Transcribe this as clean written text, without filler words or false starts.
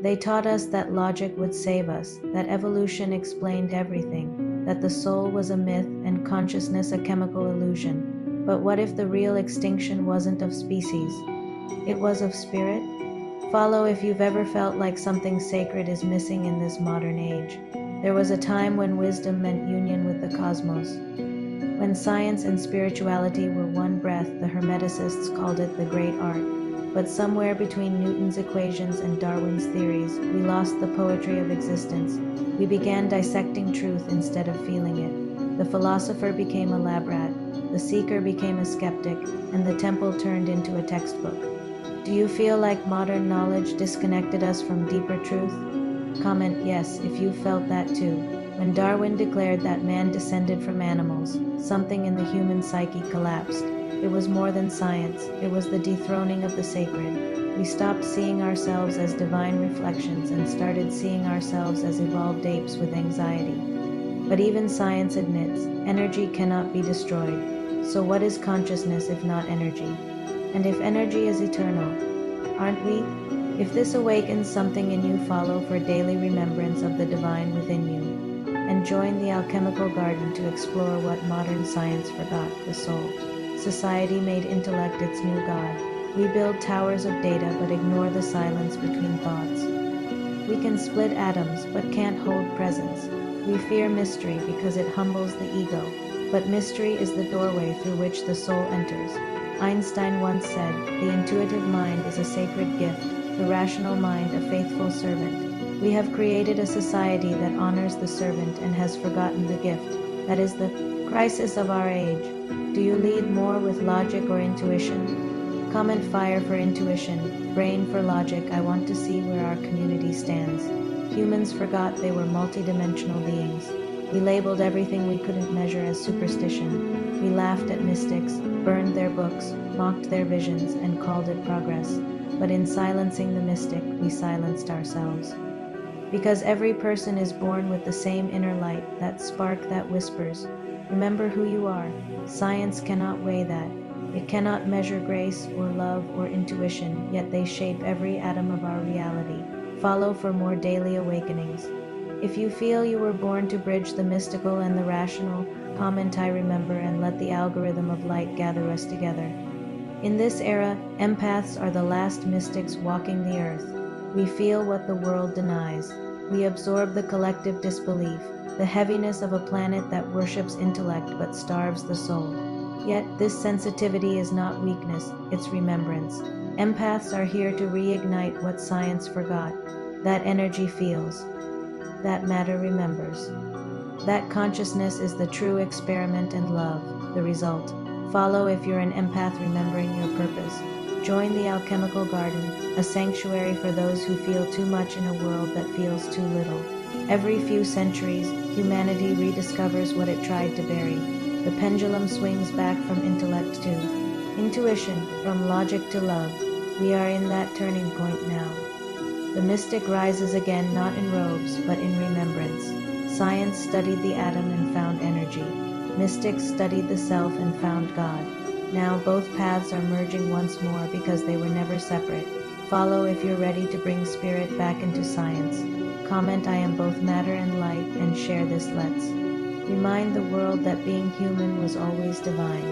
They taught us that logic would save us, that evolution explained everything, that the soul was a myth and consciousness a chemical illusion. But what if the real extinction wasn't of species? It was of spirit? Follow if you've ever felt like something sacred is missing in this modern age. There was a time when wisdom meant union with the cosmos. When science and spirituality were one breath, the Hermeticists called it the great art. But somewhere between Newton's equations and Darwin's theories, we lost the poetry of existence. We began dissecting truth instead of feeling it. The philosopher became a lab rat, the seeker became a skeptic, and the temple turned into a textbook. Do you feel like modern knowledge disconnected us from deeper truth? Comment yes if you felt that too. When Darwin declared that man descended from animals, something in the human psyche collapsed. It was more than science, it was the dethroning of the sacred. We stopped seeing ourselves as divine reflections and started seeing ourselves as evolved apes with anxiety. But even science admits, energy cannot be destroyed. So what is consciousness if not energy? And if energy is eternal, aren't we? If this awakens something in you, follow for daily remembrance of the divine within you. And join the alchemical garden to explore what modern science forgot, the soul. Society made intellect its new god. We build towers of data but ignore the silence between thoughts. We can split atoms but can't hold presence. We fear mystery because it humbles the ego, but mystery is the doorway through which the soul enters. Einstein once said, "The intuitive mind is a sacred gift, the rational mind a faithful servant." We have created a society that honors the servant and has forgotten the gift. That is the crisis of our age. Do you lead more with logic or intuition? Comment fire for intuition, brain for logic. I want to see where our community stands. Humans forgot they were multidimensional beings. We labeled everything we couldn't measure as superstition. We laughed at mystics, burned their books, mocked their visions, and called it progress. But in silencing the mystic, we silenced ourselves. Because every person is born with the same inner light, that spark that whispers, "Remember who you are." Science cannot weigh that. It cannot measure grace or love or intuition, yet they shape every atom of our reality. Follow for more daily awakenings. If you feel you were born to bridge the mystical and the rational, comment "I remember" and let the algorithm of light gather us together. In this era, empaths are the last mystics walking the earth. We feel what the world denies. We absorb the collective disbelief, the heaviness of a planet that worships intellect but starves the soul. Yet, this sensitivity is not weakness, it's remembrance. Empaths are here to reignite what science forgot. That energy feels. That matter remembers. That consciousness is the true experiment and love, the result. Follow if you're an empath remembering your purpose. Join the alchemical garden, a sanctuary for those who feel too much in a world that feels too little. Every few centuries, humanity rediscovers what it tried to bury. The pendulum swings back from intellect to intuition, from logic to love. We are in that turning point now. The mystic rises again, not in robes, but in remembrance. Science studied the atom and found energy. Mystics studied the self and found God. Now both paths are merging once more because they were never separate. Follow if you're ready to bring spirit back into science. Comment "I am both matter and light" and share this. Let's remind the world that being human was always divine.